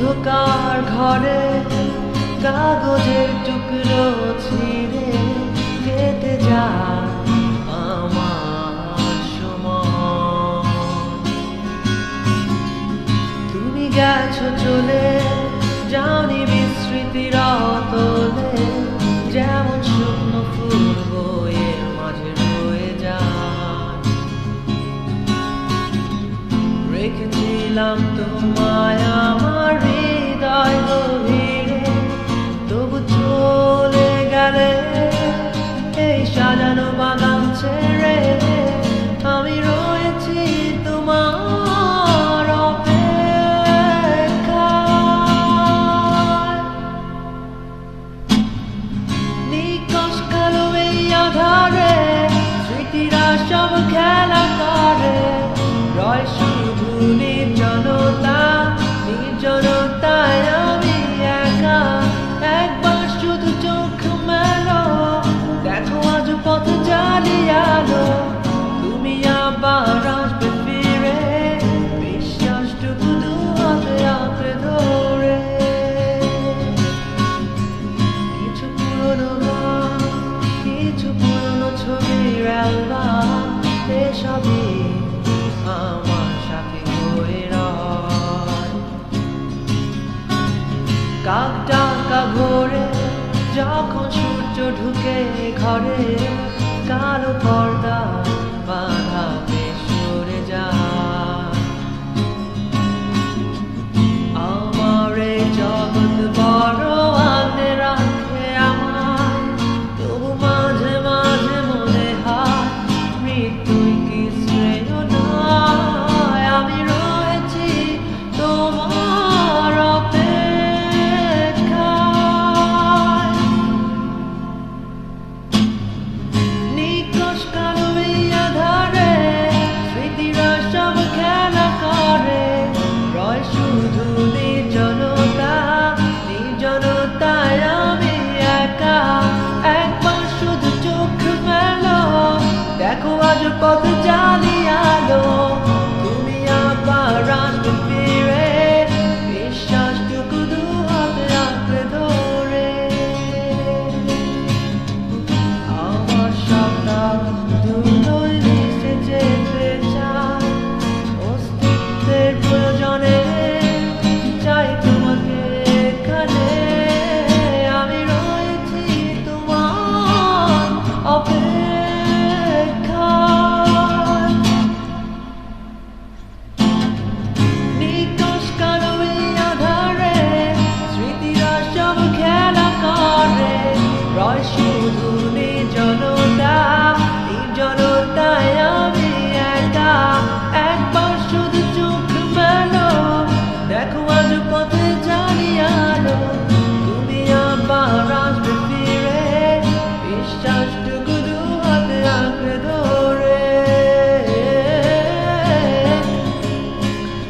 অন্ধকার ঘরে কাগজের টুকরো ছিঁড়ে কেটে যায় আমার সময়। তুমি গেছো চলে, যাওনি বিস্মৃতির অতলে, যেমন শুকনো ফুল বয়ে মাঝে রয়ে যায়। রেখেছিলাম তোমায় আমার হৃদয় গভীরে, তবু চলে গেলে এই সাজানো বাগান ছেড়ে। আমি রয়েছি তোমার অপেক্ষায়। নিকশ কালো এই আধারে স্মৃতিরা সব খেলা করে, রয় শুধু নির্জনতা, নির্জনতায় আমি একা। একবার শুধু চোখ মেলো, দেখো আজ পথ জ্বালিয়ালো। তুমি আবার আসবে ফিরে, বিশ্বাসটুকু দু হাতে আঁকড়ে ধরে। কিছু পুরনো গান, কিছু পুরনো ছবির অ্যালবাম, এসবই আমার সাথে হয়ে রয়। কাক ডাকা ভোরে যখন সূর্য ঢুকে ঘরে, কালো পর্দা বাঁধা বেশ সরে যায়। আমার এই জগৎ বড় আগলে রাখে আমায়, তবু মাঝে মাঝে মনে হয় মৃত্যুই কি শ্রেয় নয়। আমি রয়েছি তোমার অপেক্ষায়। নিকশ কালো এই আধারে স্মৃতিরা সব খেলা করে, রয় শুধু নির্জনতা, নির্জনতায় আমি একা। একবার শুধু চোখ মেলো, দেখো আজ পথ জ্বালিয়ালো। তুমি আবার আসবে ফিরে, বিশ্বাসটুকু দু হাতে আঁকড়ে ধরে। আমার সবটা ধুলোয় মিশে যেতে চায়, অস্তিত্বের প্রয়োজনে চাই তোমাকে এখানে। আমি রয়েছি তোমার অপেক্ষায়। নিকশ কালো এই আধারে স্মৃতিরা সব খেলা করে, রয় শুধু নির্জনতা, নির্জনতায় আমি একা। একবার শুধু চোখ মেলো, দেখো আজ পথে জ্বালিয়ালো। তুমি আবার আসবে ফিরে, বিশ্বাসটুকু দু হাতে আঁকড়ে ধরে।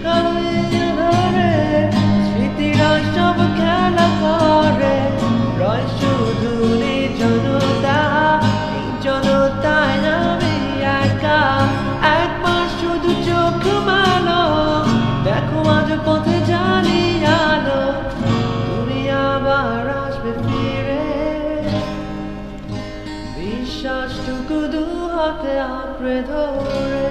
কালো এই আধারে স্মৃতিরা সব খেলা করে, রয় শুধু নির্জনতা, নির্জনতায় আমি একা। একবার শুধু চোখ মেলো, দেখো আজ পথে জ্বালিয়ালো। তুমি আবার আসবে ফিরে, বিশ্বাসটুকু দু হাতে আঁকড়ে ধরে।